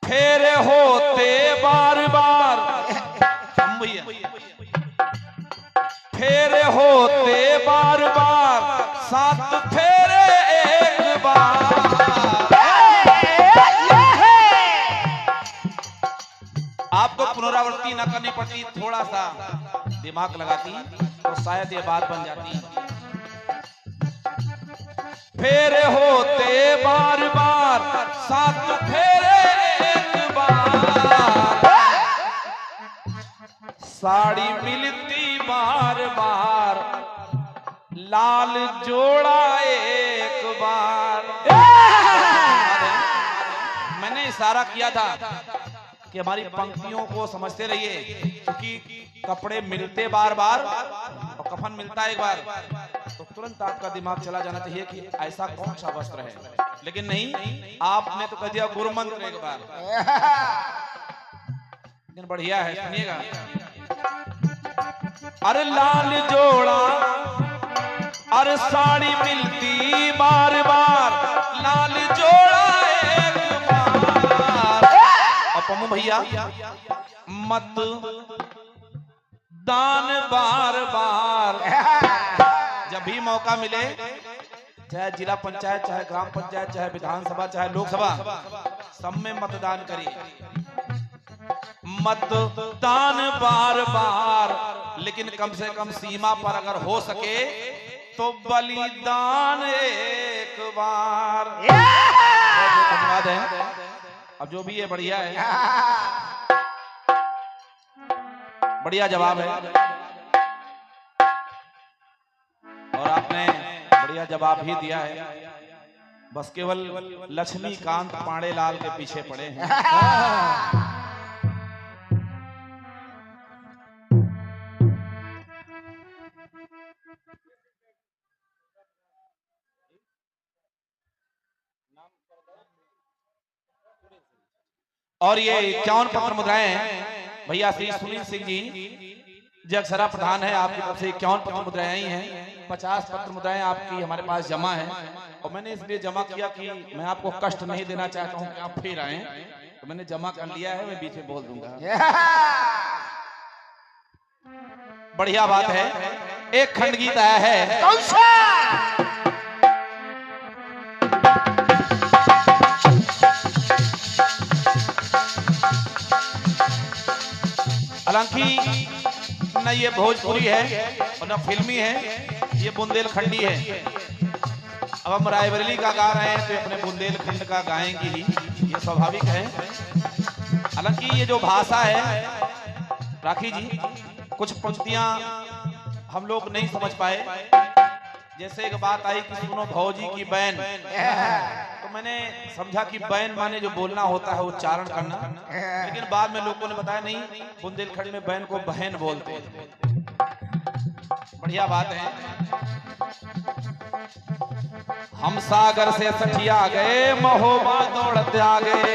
फेरे होते बार बार, फेरे होते बार बार, 7 फेरे एक बार। आपको पुनरावृत्ति न करनी पड़ती, थोड़ा सा दिमाग लगाती तो शायद ये बात बन जाती। फेरे होते बार बार, 7 फेरे एक बार। साड़ी मिलती बार बार, लाल जोड़ा एक बार। मैंने इशारा किया था कि हमारी पंक्तियों को समझते रहिए, क्योंकि कपड़े मिलते बार बार और कफन मिलता एक बार, तो तुरंत आपका दिमाग चला जाना चाहिए कि ऐसा कौन सा वस्त्र है। लेकिन नहीं, आपने तो कह दिया गुरु मंत्र एक बार। लेकिन बढ़िया है, सुनिएगा। अरे लाल जोड़ा, अरे साड़ी मिलती बार बार, लाल जोड़ा एक बार। अब पम्मू भैया, मत दान बार बार। जब भी मौका मिले, चाहे जिला पंचायत, चाहे ग्राम पंचायत, चाहे विधानसभा, चाहे लोकसभा, सब में मतदान करिए। मतदान बार बार, लेकिन कम से कम सीमा पर अगर हो सके तो बलिदान एक बार। धन्यवाद है। अब जो भी है बढ़िया है, बढ़िया जवाब है, और आपने बढ़िया जवाब ही दिया है। बस केवल लक्ष्मीकांत पांडेलाल के पीछे पड़े हैं। और ये 51 पत्र मुद्राएं हैं भैया श्री सुनील सिंह जी जो अक्षरा प्रधान है, आपकी तरफ से 51 पत्र मुद्राएं आई हैं। 50 पत्र मुद्राएं आपकी हमारे पास जमा है, और मैंने इसलिए जमा किया कि मैं आपको कष्ट नहीं देना चाहता हूं कि आप फिर आए, तो मैंने जमा कर लिया है। मैं बीच में बोल दूंगा। बढ़िया बात है। एक खंड गीत आया है, कौन सा? हालांकि न ये भोजपुरी है और न फिल्मी है, ये बुंदेलखंडी है। अब हम रायबरेली का गा रहे हैं तो अपने बुंदेलखंड का गाएंगे ही, ये स्वाभाविक है। हालांकि ये जो भाषा है राखी जी, कुछ पंक्तियां हम लोग नहीं समझ पाए। जैसे एक बात आई कि सुनो भौजी की बैन, तो मैंने समझा कि बैन माने जो बोलना होता है उच्चारण करना, लेकिन बाद में लोगों ने बताया नहीं, बुंदेलखंड में बैन को बहन बोलते हैं। बढ़िया बात है। हम सागर से सठिया गए, महोबा दौड़ते आ गए।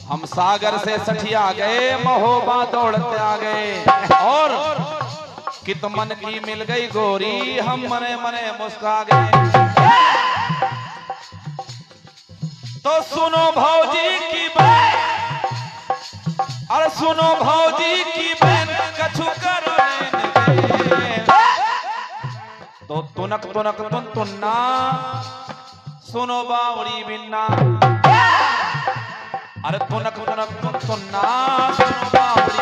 हम सागर से सठिया गए, महोबा दौड़ते आ गए। और कित मन की मिल गई गोरी, हम मने मने मुस्कुरा गए। तो सुनो भौजी की बहन, अरे सुनो भौजी की बहन, कछु करो तो तुनक तुनक तुन तुन्ना, सुनो बावड़ी बिन्ना। अरे तुनक तुनक तुन तुन्ना, सुनो बावड़ी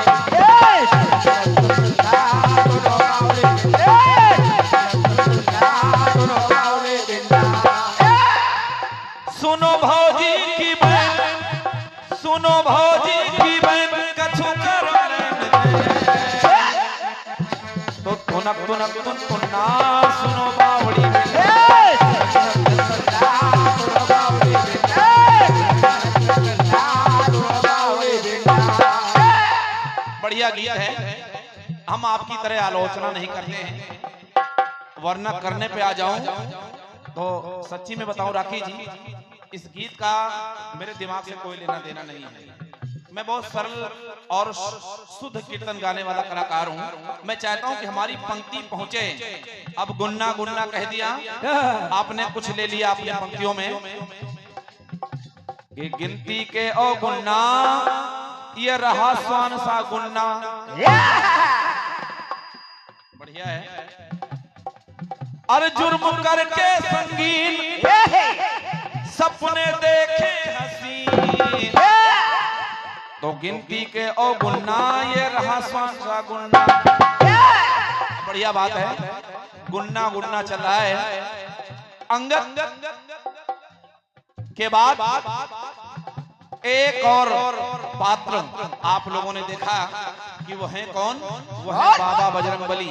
सुनो भौजी की बहन, सुनो भौजी की बहन, कछु करो तो तुनक तुनक तुन तुन्ना, सुनो बावड़ी बढ़िया गीत है। हम आपकी तरह आलोचना नहीं करते हैं, वरना करने पे आ जाऊं तो सच्ची में बताऊं राखी जी, इस गीत का मेरे दिमाग से कोई लेना देना नहीं है। मैं बहुत सरल और शुद्ध कीर्तन गाने वाला कलाकार हूँ। मैं चाहता हूँ कि हमारी पंक्ति पहुंचे। अब गुन्ना गुन्ना कह दिया, आपने कुछ ले लिया अपनी पंक्तियों में कि गिनती के ओ गुन्ना, ये रहा स्वान सा गुन्ना। बढ़िया है। अरे जुर्म करके संगीन, सपने देखे हसीन, तो गिनती के ओ गुन्ना, ये रहा स्वान सा गुन्ना। बढ़िया बात है। गुन्ना गुन्ना चल रहा है। अंगद के बाद एक और पात्र आप लोगों ने देखा कि वो है कौन? वो है बाबा बजरंगबली।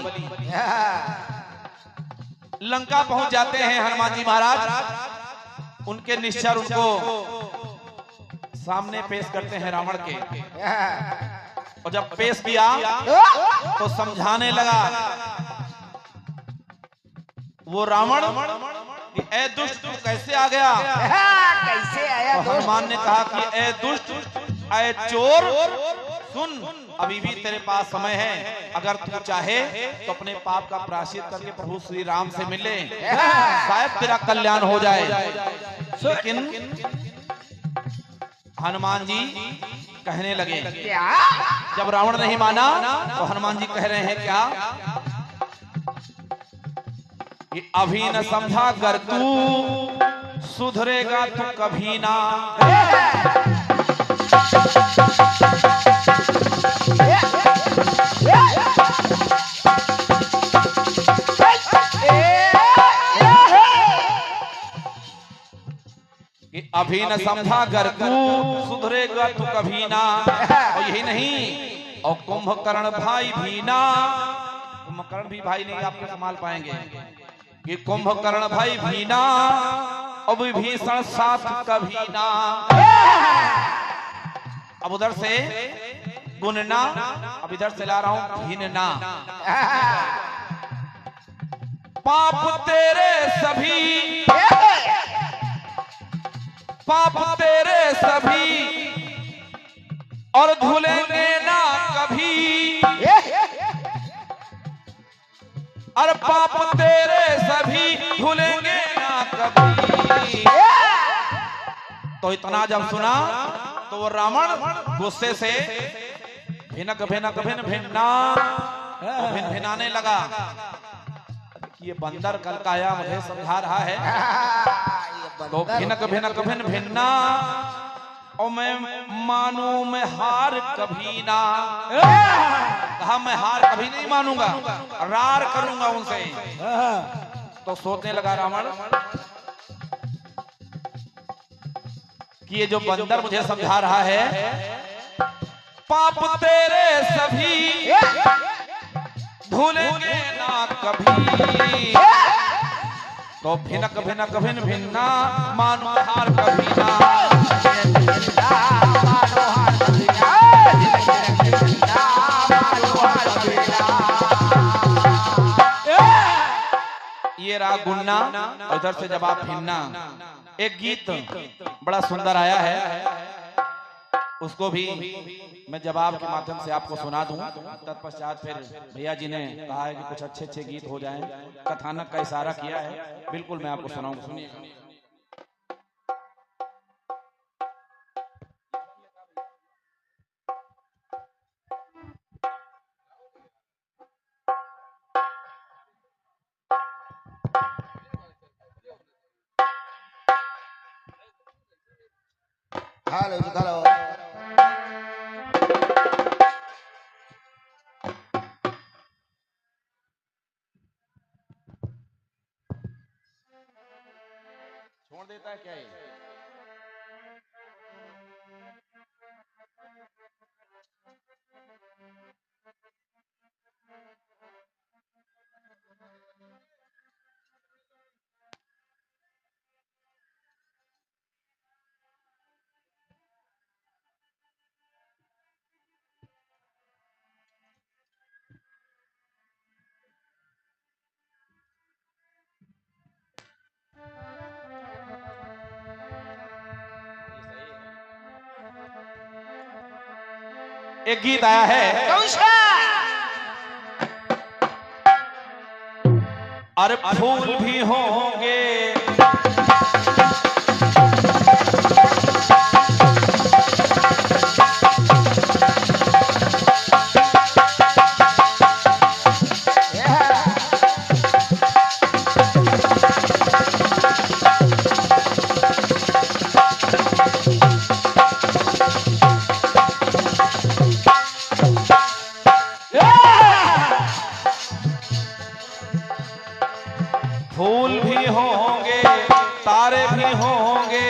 लंका पहुंच जाते हैं हनुमान जी महाराज। उनके निश्चर उनको सामने पेश करते हैं रावण के। और जब पेश किया तो समझाने लगा वो रावण, ए दुष्ट तू कैसे आ गया? कैसे आया? तो हनुमान ने कहा कि ए दुष्ट, ए चोर, सुन, अभी भी तेरे पास समय है। अगर तू चाहे तो अपने पाप का प्रायश्चित करके प्रभु श्री राम से मिले, शायद तेरा कल्याण हो जाए। लेकिन हनुमान जी कहने लगे, जब रावण नहीं माना तो हनुमान जी कह रहे हैं क्या कि अभी न समझा कर तू, सुधरेगा तू कभी ना। कि अभी न समझा कर तू, सुधरेगा तू कभी ना। और यही नहीं, और कुंभकर्ण भाई भी ना। कुंभकर्ण भी भाई नहीं आपको संभाल पाएंगे कि कुंभकर्ण भाई भी ना, अब विभीषण साथ कभी ना। अब उधर से गुनना, अब इधर से ला रहा हूं भिन्ना। पाप तेरे सभी, पाप तेरे सभी, और धुलेंगे ना कभी। अरे पाप तेरे सभी, धुलेंगे ना कभी। तो इतना जब सुना तो वो रावण गुस्से से भिनक भिनक भिन भिन्ना भिन भिनाने लगा। ये बंदर कल का आया मुझे समझा रहा है। तो भिनक भिनक भिन भिन्ना, और मैं मानू मैं हार कभी ना। कहा मैं हार कभी नहीं मानूंगा, रार करूंगा उनसे। तो सोचने लगा रावण कि ये जो बंदर मुझे समझा रहा है, पाप तेरे सभी, धुलेंगे ना कभी। तो भिनक भिनक भिन भिन्ना, मानो हार कभी ना। ये रहा गुन्ना, और इधर से जवाब भिन्ना। एक गीत बड़ा सुंदर आया है, उसको भी मैं जवाब के माध्यम से आपको सुना दूं। तत्पश्चात फिर भैया जी ने कहा है कि कुछ अच्छे अच्छे गीत हो जाएं, कथानक का इशारा किया है, बिल्कुल मैं आपको सुनाऊंगा, सुनिए। Hello hello. छोड़ देता है क्या ये? एक गीत आया है, कौन सा? अरे फूल भी होंगे फूल भी होंगे तारे भी होंगे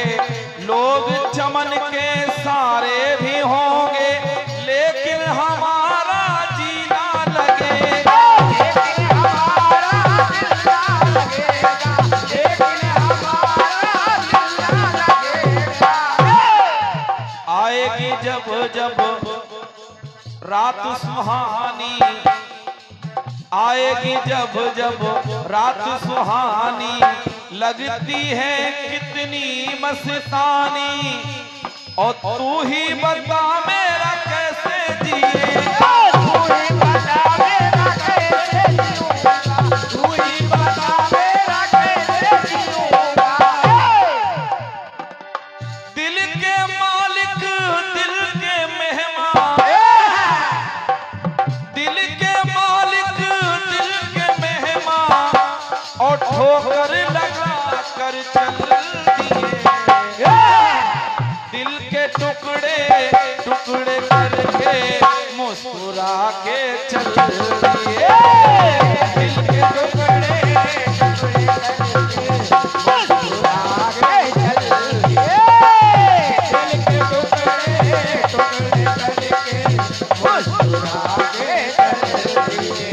लोग चमन के सारे भी होंगे लेकिन हमारा जीना लगेगा, लेकिन हमारा दिल ना लगेगा, लेकिन हमारा दिल ना लगेगा। आएगी जब जब रात सुहानी, आएगी जब जब रात सुहानी लगती है कितनी मस्तानी और तू ही बता मेरा कैसे जिएगा, तू ही बता मेरा कैसे जीऊंगा, तू ही बता मेरा कैसे जीऊंगा। दिल के मालिक दिल के मेहमान, दिल के मालिक दिल के मेहमान और ठोकर लगा कर चल दिए, दिल के टुकड़े टुकड़े करके मुस्कुरा के चल दिए, दिल के टुकड़े टुकड़े करके मुस्कुरा के चल दिए, दिल के टुकड़े टुकड़े करके मुस्कुरा के चल दिए।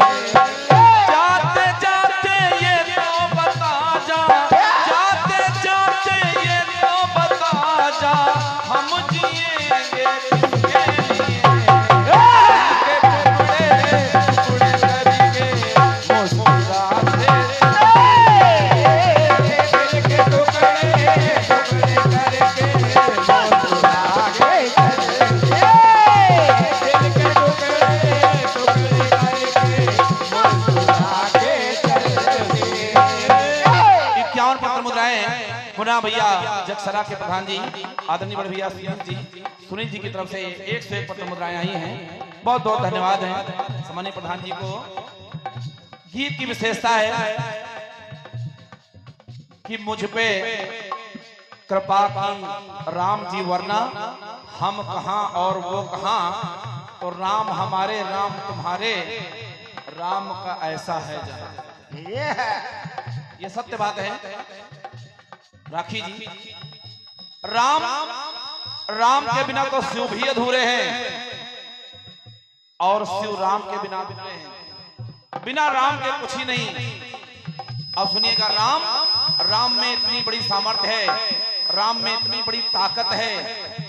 जाते जाते ये तो बता जा, जाते जाते ये तो बता जा हम जिएंगे किसके लिए, के टुकड़े टुकड़े करके मुस्कुरा के दिल के टुकड़े टुकड़े करके मुस्कुरा के चल दिए, दिल के टुकड़े टुकड़े करके मुस्कुरा के चल दिए। 51 पत्र मुद्राएं पुनः भैया जगसरा के प्रधान जी आदरणीय बड़े भैया सुनील जी की तरफ से 101 पत्र मुद्राएं आई हैं, बहुत बहुत धन्यवाद है सम्मानीय प्रधान जी को। गीत की विशेषता है कि मुझ पे कृपा की राम जी वरना हम कहां और वो कहां, तो राम हमारे राम तुम्हारे राम का ऐसा है जहां, ये सत्य बात है राखी जी। राम राम के बिना तो शिव भी अधूरे हैं और शिव राम के बिना अधूरे हैं, बिना राम के कुछ ही नहीं। अब सुनिएगा, राम में इतनी बड़ी सामर्थ्य है, राम में इतनी बड़ी ताकत है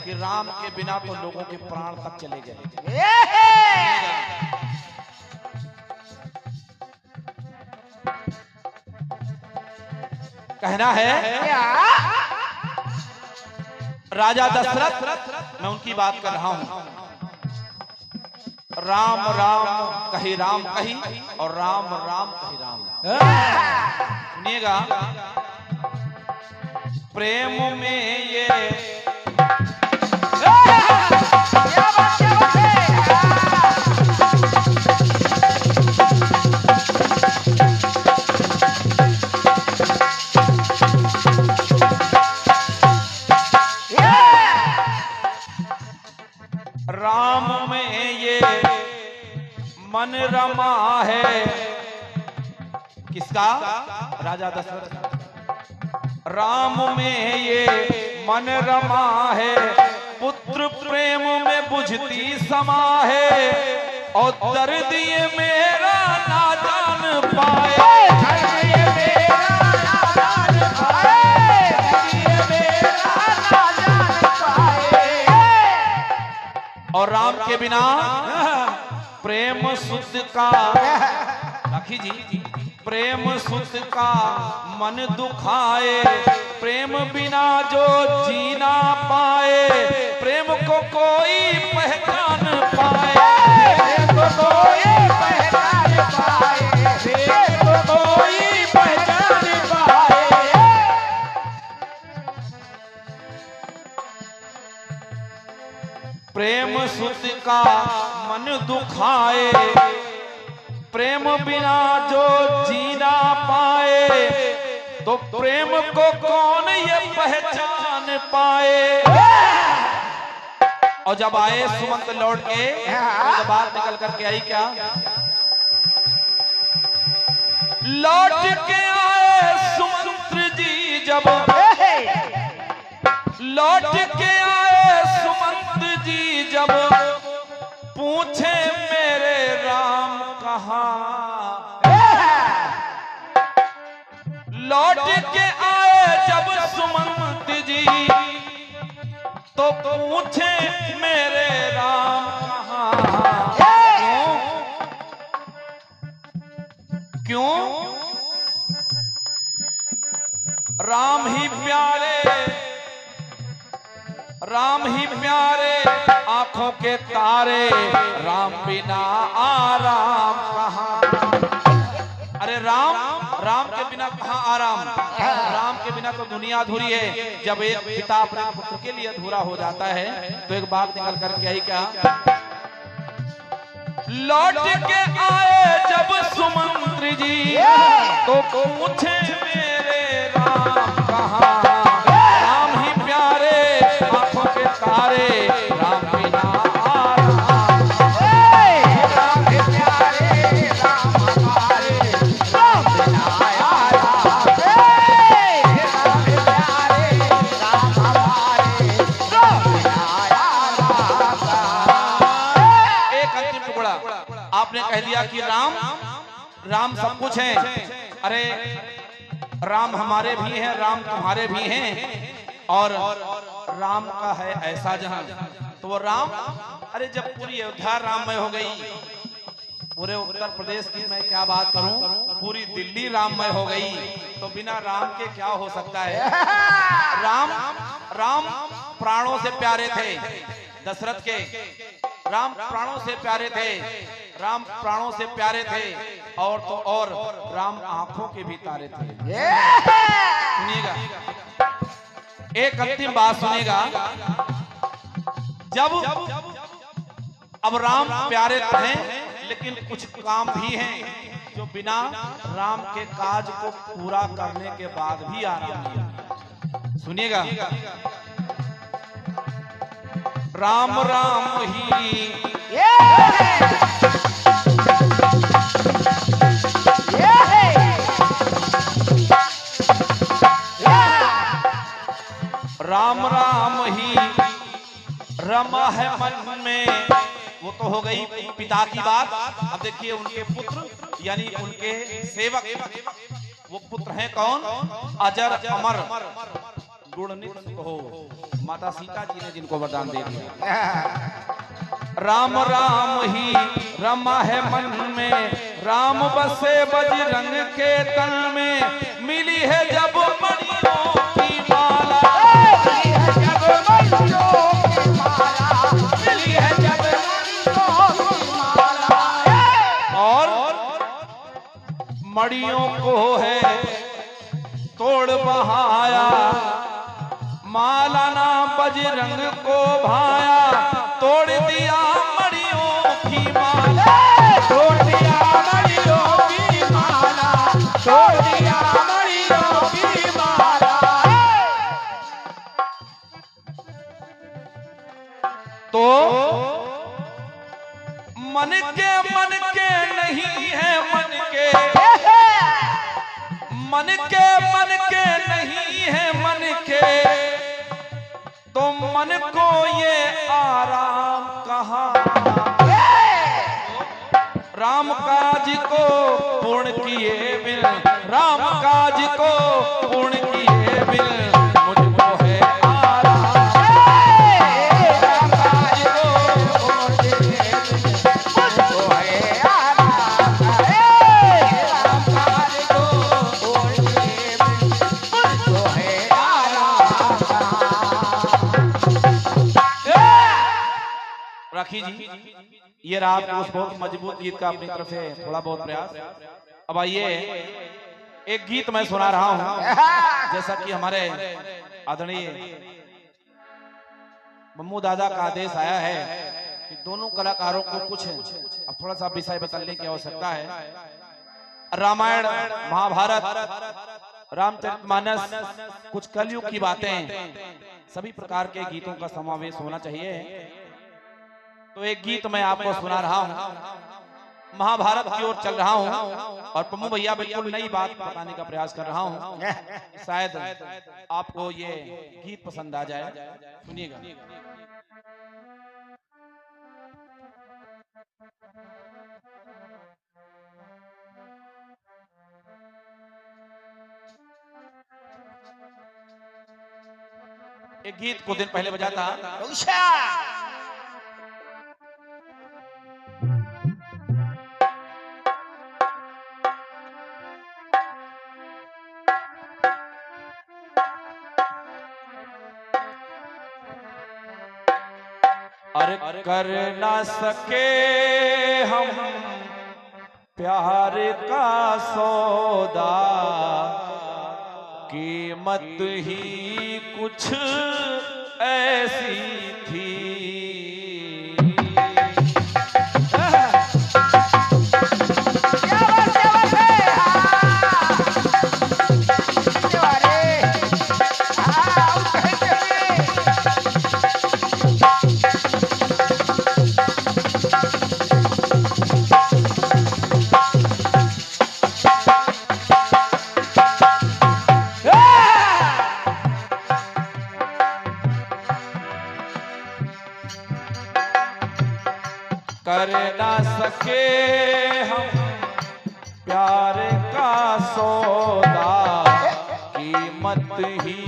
कि राम के बिना तो लोगों के प्राण तक चले गए। कहना है राजा दशरथ, मैं उनकी बात कर रहा हूं, राम राम कही राम कही और राम राम कही राम। सुनिएगा, प्रेम में ये राम में ये मन रमा है, किसका? राजा दशरथ का। राम में ये मन रमा है, पुत्र प्रेम में बुझती समा है और दर्द ये मेरा ना जान पाए, और राम के बिना प्रेम सुध का, राखी जी, प्रेम सुध का मन दुखाए, प्रेम बिना जो जीना पाए, प्रेम को कोई पहचान पाए। प्रेम सुत का मन दुखाए, प्रेम बिना जो जीना पाए, तो प्रेम को कौन ये पहचान पाए। और जब आए सुमंत लौट के, तो बात निकल करके आई क्या, लौट के आए सुमंत्र जी जब, लौट के आए सुमंत्र जी जब, पूछे मेरे राम कहाँ। लौट के आए जब सुमंत जी, तो पूछे मेरे राम कहाँ। क्यों? राम ही प्यारे, राम ही प्यारे आंखों के तारे, राम बिना आराम कहाँ। अरे राम, राम के बिना कहाँ आराम, राम के बिना तो दुनिया अधूरी है। जब एक पिता अपने पुत्र के लिए अधूरा हो जाता है, तो एक बात निकल करके आई क्या, लौट के आए जब सुमंत्र जी, तो पूछे मेरे राम कहाँ। राम ही प्यारे आंखों के तारे, राम बिना आराम। राम ही प्यारे राम हमारे, राम बिना आराम। राम ही प्यारे राम हमारे, राम बिना आराम। एक अंतिम टुकड़ा आपने कह दिया कि राम, राम सब कुछ है। अरे राम हमारे भी हैं, राम तुम्हारे भी हैं, और राम का है ऐसा जहां, तो वो राम, अरे जब पूरी अयोध्या राममय हो गई, पूरे उत्तर प्रदेश की मैं क्या बात करूं, पूरी दिल्ली राममय हो गई, तो बिना राम के क्या हो सकता है। राम, राम प्राणों से प्यारे थे दशरथ के, राम प्राणों से प्यारे थे, राम प्राणों से प्यारे थे, और तो और राम आंखों के भी तारे थे। सुनिएगा, एक अंतिम बात सुनिएगा, जब अब राम प्यारे हैं, लेकिन कुछ काम भी हैं जो बिना राम के काज को पूरा करने के बाद भी आराम नहीं। सुनिएगा, राम राम ही राम राम ही रमा है मन में। वो तो हो गई पिता की बात। अब देखिए उनके पुत्र यानी उनके सेवक, वो पुत्र हैं कौन, अजर अमर गुणनित हो, माता सीता जी ने जिनको वरदान दे दिया। राम राम ही रमा है मन में, राम बसे बजरंग के तन में, मिली है जब मणियों की माला, मिली है जब मणियों की माला, मिली है जब मणियों की माला, और मणियों को है तोड़ बहाया, माला ना बजरंग को भाया, तोड़ दिया मणियों की माला, तोड़ दिया मणियों की माला, तोड़ दिया मणियों की माला। तो मन के नहीं है, मन के नहीं है, मन के तो मन को ये आराम कहाँ। राम काज को पूर्ण किए बिन, राम काज को पूर्ण किए बिन, मुझको है आराम। राम काज को पूर्ण किए बिन, मुझको है आराम। राम काज को पूर्ण किए बिन, मुझको है आराम। राखी जी, ये रात उस बहुत मजबूत गीत का अपनी तरफ से थोड़ा बहुत प्रयास। अब आइए एक गीत मैं सुना रहा हूं, जैसा कि हमारे आदरणीय मम्मू दादा का आदेश आया है कि दोनों कलाकारों को कुछ अब थोड़ा सा विषय बदलने की आवश्यकता है। रामायण, महाभारत, रामचरितमानस, कुछ कलयुग की बातें, सभी प्रकार के गीतों का समावेश होना चाहिए। तो एक गीत मैं आपको सुना रहा हूँ, महाभारत की ओर चल रहा हूँ और पम्मू भैया बिल्कुल नई बात बताने का प्रयास कर रहा हूँ, शायद आपको ये गीत पसंद आ जाए। सुनिएगा। एक गीत कुछ दिन पहले बजा था। अरे कर ना सके हम प्यार का सौदा, कीमत ही कुछ ऐसी थी। कर ना सके हम प्यार का सौदा, कीमत ही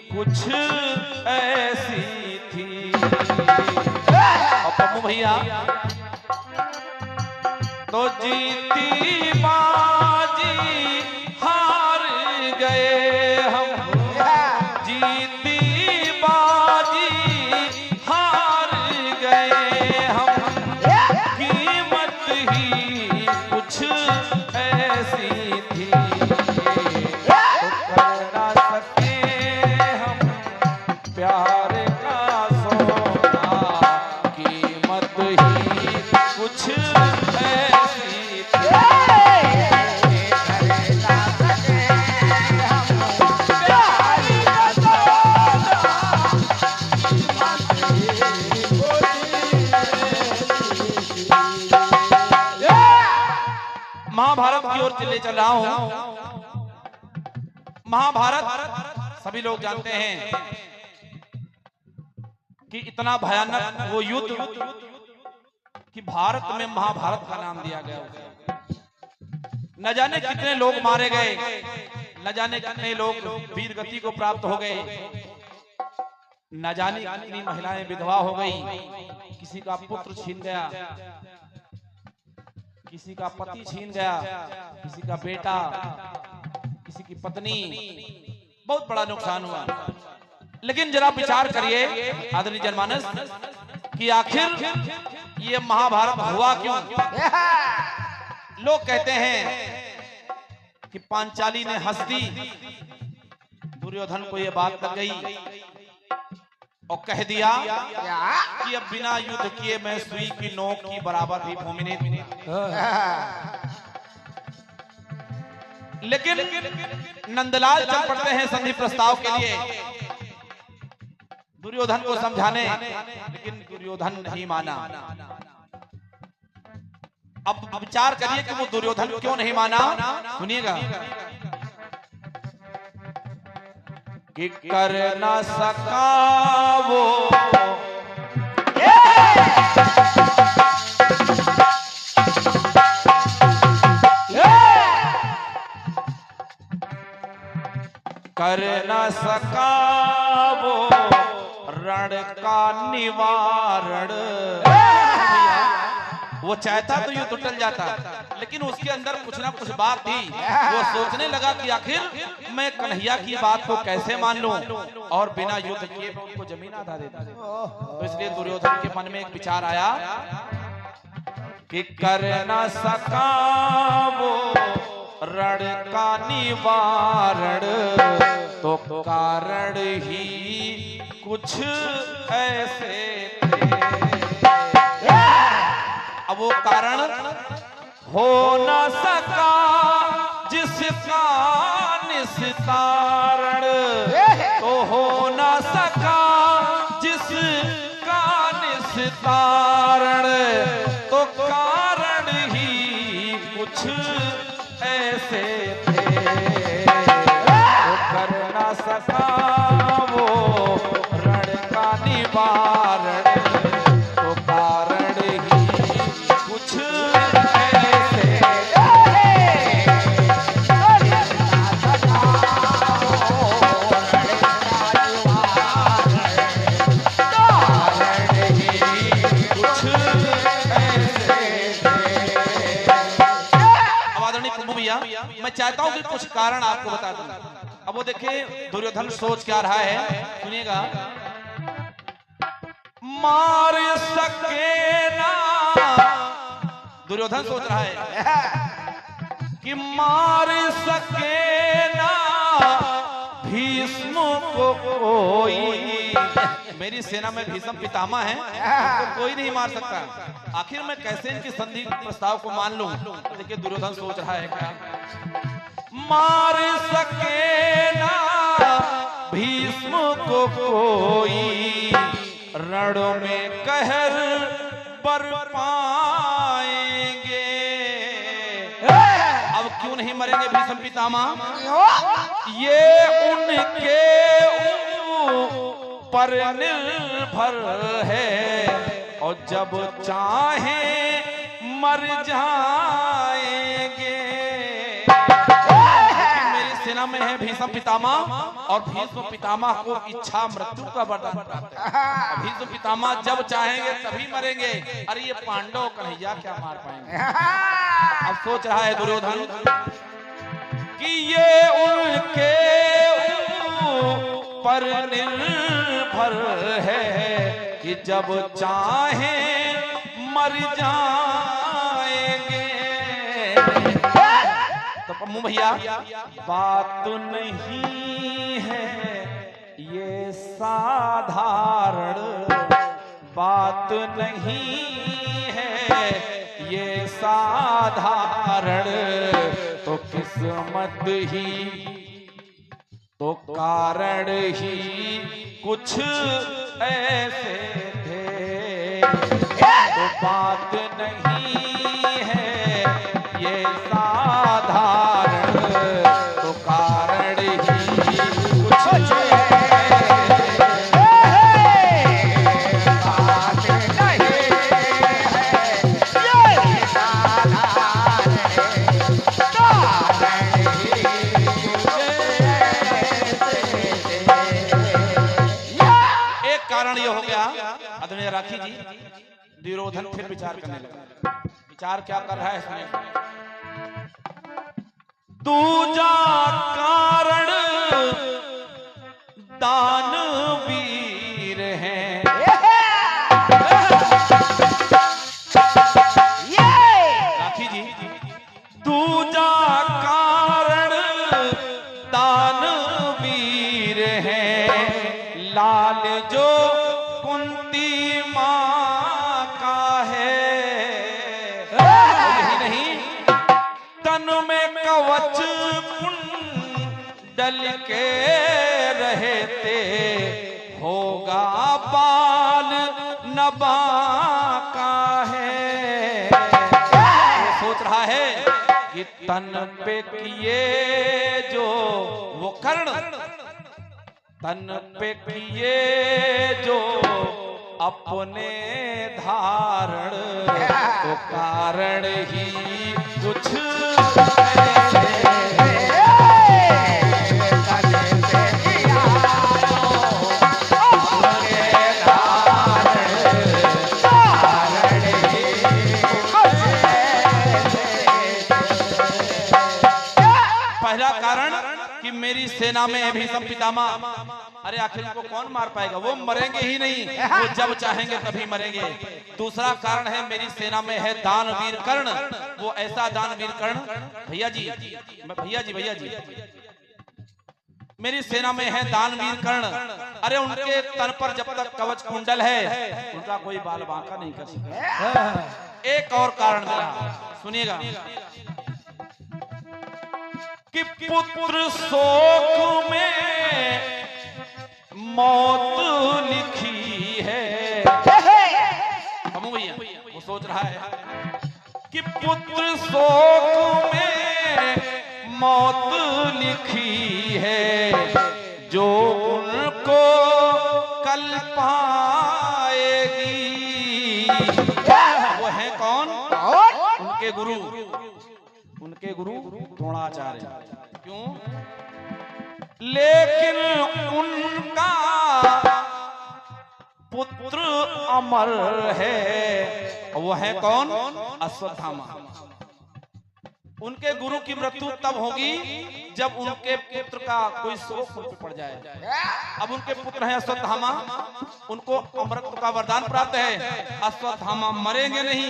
कुछ ऐसी थी। और पप्पू भैया तो जीती बाजी हार गए हम, जीती बाजी हार गए हम, कीमत ही कुछ ऐसी थी। तो कर ना सके हम प्यार का सौदा, कीमत ही कुछ ऐसी थी। महाभारत की ओर चले चल रहा हूं। महाभारत सभी लोग जानते हैं कि इतना भयानक वो युद्ध कि भारत में महाभारत का नाम दिया गया। न जाने कितने लोग मारे गए, न जाने कितने लोग वीर गति को प्राप्त हो गए, न जाने कितनी महिलाएं विधवा हो गई, किसी का पुत्र छीन गया, किसी का पति छीन गया, किसी का बेटा, किसी की पत्नी, बहुत बड़ा नुकसान हुआ। लेकिन जरा विचार करिए आदरणीय जनमानस कि आखिर ये महाभारत हुआ क्यों। लोग कहते हैं कि पांचाली ने हंस दी, दुर्योधन को ये बात लग गई और कह दिया कि अब बिना युद्ध किए मैं सुई की नोक की बराबर भी भूमि नहीं दूंगा। लेकिन नंदलाल चल पड़ते हैं संधि प्रस्ताव के लिए दुर्योधन को समझाने, लेकिन दुर्योधन नहीं माना। अब विचार करिए कि वो दुर्योधन क्यों नहीं माना, सुनिएगा। कि कर ना सका वो कर ना सका वो रण का निवारण। वो चाहता तो युद्ध टल जाता, लेकिन उसके अंदर कुछ ना कुछ बात थी। वो सोचने लगा कि आखिर मैं कन्हैया की बात को कैसे मान लूं और बिना युद्ध किए उनको जमीन आधा दे दूं। तो इसलिए दुर्योधन के मन में एक विचार आया कि कर ना सका वो रण का निवारण, तो कारण ही कुछ ऐसे थे। अब वो कारण हो न सका जिसका निस्तारण, तो हो न सका जिसका निस्तारण, तो कारण ही कुछ ऐसे थे, तो कर न सका वो रण का निवारण, तो कारण ही कुछ ऐसे मैं चाहता हूं कि कुछ कारण आपको बता दूं। अब वो देखिए दुर्योधन सोच क्या रहा है, सुनिएगा। मार सके ना, दुर्योधन सोच रहा है कि मार सके ना भीष्म को कोई, मेरी सेना में भीष्म पितामह है, तो कोई नहीं मार सकता, आखिर मैं कैसे इनकी संधि प्रस्ताव को मान लूं। देखिए दुर्योधन सोच रहा है क्या, मार सके ना भीष्म को कोई, रण में कहर बरपाएंगे। अब क्यों नहीं मरेंगे भीष्म पितामह, ये उनके पर निर्भर है, और जब चाहे मर जाएंगे। मेरी सेना में है भीष्म पितामह, और भीष्म पितामह को इच्छा मृत्यु का वरदान प्राप्त है। भीष्म पितामह जब चाहेंगे तभी मरेंगे, अरे ये पांडव कन्हैया क्या मार पाएंगे। अब सोच रहा है दुर्योधन कि ये उनके पर निर्भर है, कि जब चाहे मर जाएंगे। तो पम्मू भैया बात नहीं है ये साधारण, बात नहीं है ये साधारण, तो किस्मत ही तो कारण ही कुछ ऐसे थे, तो बात नहीं है ये साधारण, तो कारण ही कुछ कारण ये हो गया। आदरणीय राखी जी, दुर्योधन फिर विचार करने लगा। विचार क्या कर रहा है इसमें, दूजा कारण दानवीर हैं। राखी जी, दूजा कारण दानवीर हैं, लाल जो कुंती मां का है, यही नहीं तन में कवच कुंडल के रहते, होगा बाल नबा का है। सोच रहा है कि तन पे किए जो वो कर्ण, तन पे किए जो अपने धारण, तो कारण ही कुछ पहला कारण कि मेरी सेना में है भीष्म पितामह, अरे आखिर इनको कौन मार पाएगा, वो मरेंगे ही नहीं, वो जब चाहेंगे तभी मरेंगे। दूसरा कारण है मेरी सेना में है दानवीर कर्ण, वो ऐसा दानवीर कर्ण, भैया जी, मेरी सेना में है दानवीर कर्ण, अरे उनके तन पर जब तक कवच कुंडल है उनका कोई बाल बांका नहीं कर सके। एक और कारण मिला, सुनिएगा कि पुत्र शोक में मौत लिखी है। हमू भैया वो सोच रहा है कि पुत्र शोक में मौत लिखी है, जो उनको कल पाएगी। वो है कौन? उनके गुरु, उनके गुरु द्रोणाचार्य। क्यों? लेकिन उनका पुत्र अमर है। वो है कौन? अश्वत्थामा। उनके गुरु की मृत्यु तब होगी जब उनके पुत्र का कोई शोक उन पर पड़ जाए। अब उनके पुत्र हैं अश्वत्थामा, उनको अमरत्व का वरदान प्राप्त है। अश्वत्थामा मरेंगे नहीं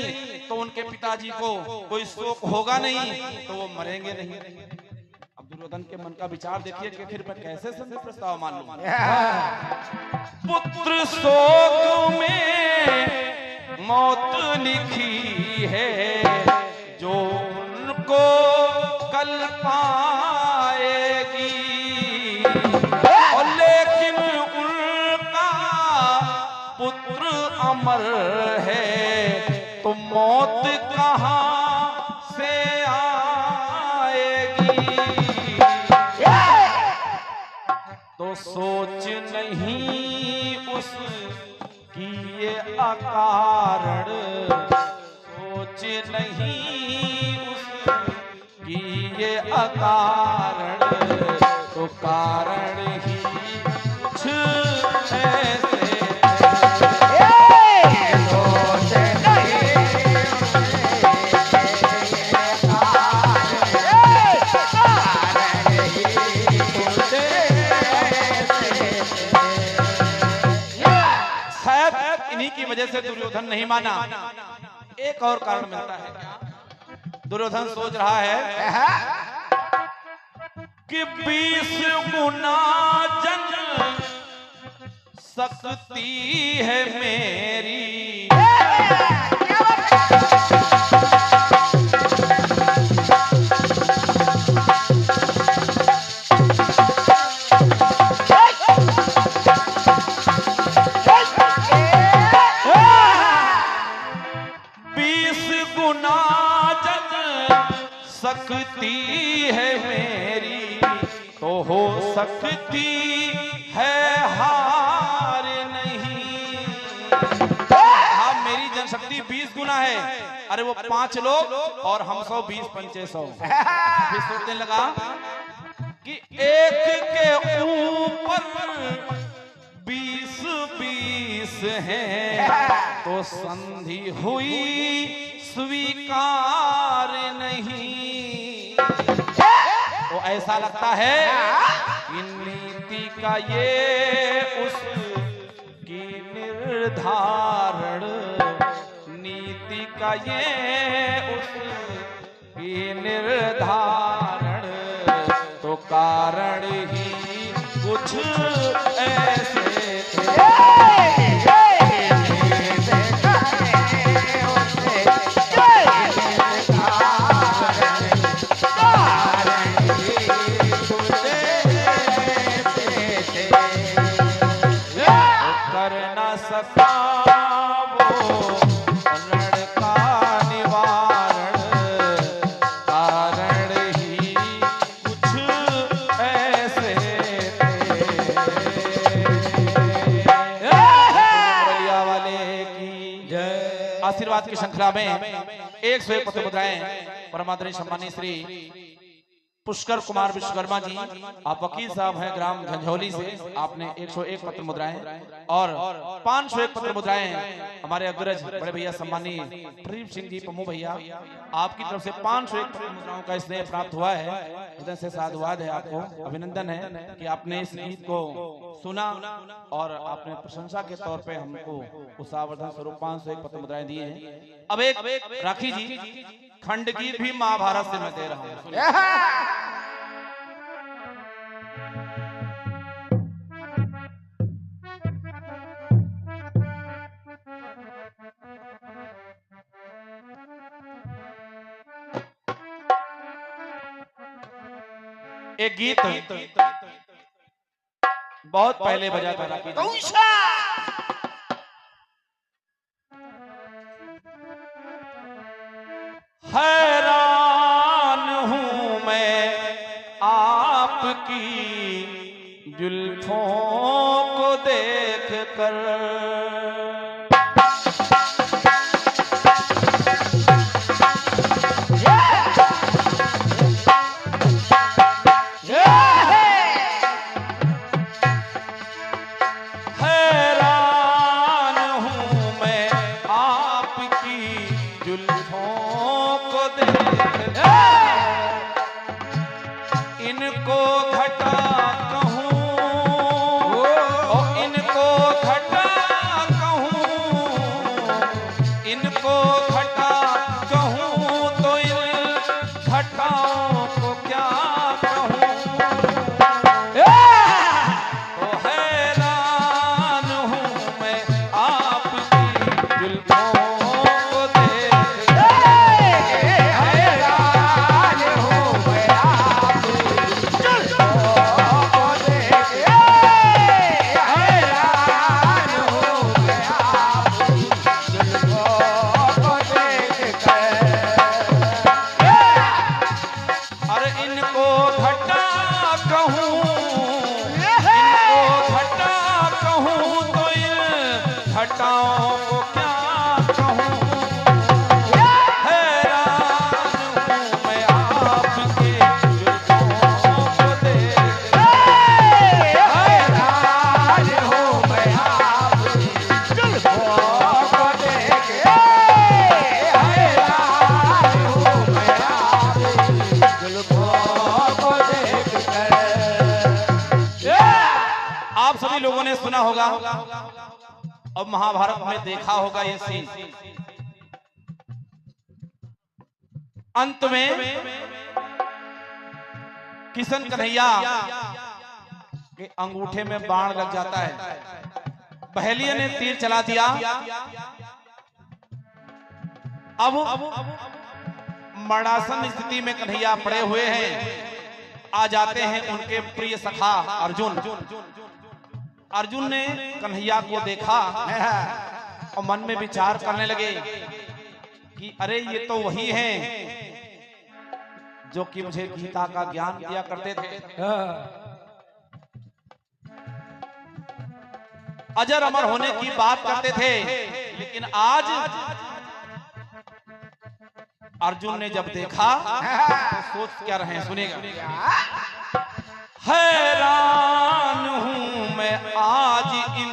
तो उनके पिताजी को कोई शोक होगा नहीं तो वो मरेंगे नहीं। अब दुर्योधन के मन का विचार देखिए कि फिर मैं कैसे संधि प्रस्ताव मान लूं। पुत्र शोक में मौत लिखी है, जो उनको कल पाएगी। और लेकिन उनका पुत्र अमर है, तो मौत कहां से आएगी। तो सोच नहीं उसकी ये अकारण, सोच नहीं उसकी ये अकारण, तो कारण ही कुछ ऐसे इन्हीं की वजह से दुर्योधन नहीं माना। एक और कारण मिलता है। दुर्योधन सोच रहा है कि 20 गुना जन शक्ति है मेरी। शक्ति है मेरी, तो हो सकती है हार नहीं। हाँ, मेरी जनशक्ति 20 गुना है। अरे वो 5 लोग और हम 100, 20 पंचे 100। फिर सोचने लगा कि एक के ऊपर 20 हैं, तो संधि हुई स्वीकार नहीं। तो ऐसा लगता है कि नीति का ये उसकी निर्धारण, नीति का ये उसकी निर्धारण, तो कारण ही कुछ ऐसे आशीर्वाद की श्रृंखला में 101 पत्र मुद्राएं परमादरणीय सम्मानीय श्री पुष्कर कुमार विश्वकर्मा जी, आप वकील साहब हैं ग्राम झंझोली से। आपने 101 पत्र मुद्राएं और 501 पत्र मुद्राएं हमारे अग्रज बड़े भैया सम्मानीय प्रदीप सिंह जी पम्मू भैया, आपकी तरफ से 501 पत्र मुद्राओं का स्नेह प्राप्त हुआ है। हृदय से साधुवाद है, आपको अभिनंदन है कि आपने इस गीत को सुना और आपने प्रशंसा के तौर पे हमको उत्साहवर्धन स्वरूप 501 पत्र मुद्राएं दिए हैं। अब एक राखी जी खंड गीत भी महाभारत से मैं दे रहा हूँ। एक गीत बहुत पहले बजा था राखी जी। कौन सा? हैरान हूं मैं आपकी जुल्फों को देख कर, हैरान हूं मैं आपकी जुल्फों को देख कर, इनको घटा कहूं और इनको घटा कहूं, इनको घटा कहूं तो इन घटाओं को क्या कहूं। तो हैरान हूं मैं आपकी जुल्फों को देख कर, हैरान हूं मैं आपकी जुल्फों को देख कर, हैरान हूं मैं आपकी जुल्फों को देख कर। अरे इनको घटा कहूं, इनको घटा कहूं तो इन घटाओं को क्या कहूं। हैरान हूं मैं आपके जुल्फों को देख कर, हैरान हूं मैं आपकी जुल्फों को देख कर, हैरान हूं मैं आपकी जुल्फों को देख कर। आप सभी लोगों ने सुना होगा और महाभारत में देखा होगा ये सीन। अंत में किशन कन्हैया के अंगूठे में बाण लग जाता है, पहेलिया ने तीर चला दिया। अब मरणासन स्थिति में कन्हैया पड़े हुए हैं। आ जाते हैं उनके प्रिय सखा अर्जुन। अर्जुन ने कन्हैया को देखा और मन में विचार करने लगे कि अरे ये तो वही हैं जो कि मुझे गीता का ज्ञान दिया करते थे, अजर अमर होने की बात करते थे। लेकिन आज अर्जुन ने जब देखा तो सोच क्या रहे हैं, सुनेगा। हैरान हूं मैं आज इन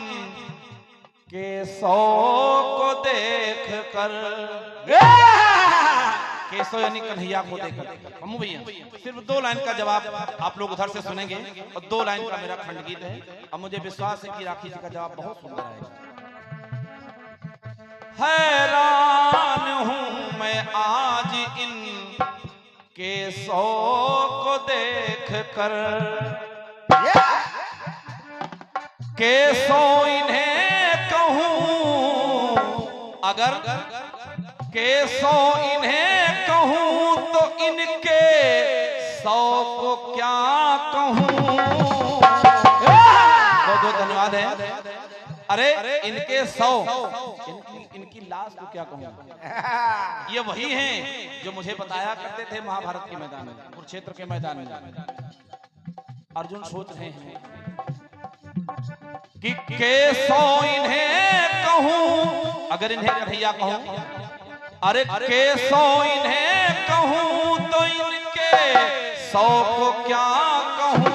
केशव को देख कर, केशव यानी कन्हैया को देख कर। अम्मू भैया सिर्फ 2 लाइन का जवाब आप लोग उधर से सुनेंगे और 2 लाइन का मेरा खंड गीत है। अब मुझे विश्वास है कि राखी जी का जवाब बहुत सुंदर है। हैरान हूं मैं आज इन केशव को देख कर, केशव इन्हें कहूं, अगर केशव इन्हें कहूं तो इनके 100 को क्या कहूं। बहुत धन्यवाद है। अरे इनके 100 इनकी लाश को क्या कहूं। ये वही हैं जो मुझे बताया करते थे महाभारत के मैदान में, कुरुक्षेत्र के मैदान में। अर्जुन सोच रहे हैं कि केशव इन्हें कहूं, अगर इन्हें कन्हैया कहूं, अरे केशव इन्हें कहूं तो इनके 100 को क्या कहूं।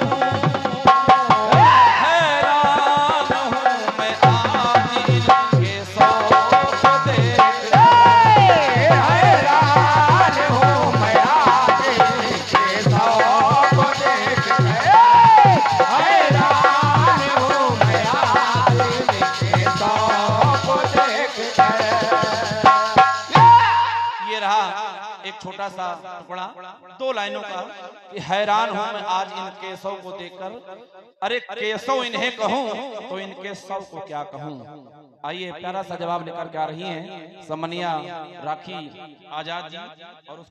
छोटा सा टुकड़ा 2 लाइनों का कि हैरान हूं मैं आज इन केशव को देखकर, अरे केशव इन्हें कहूं तो इनके 100 को क्या कहूं। आइए प्यारा सा जवाब लेकर के आ रही हैं सम्मानिया राखी आजाद जी और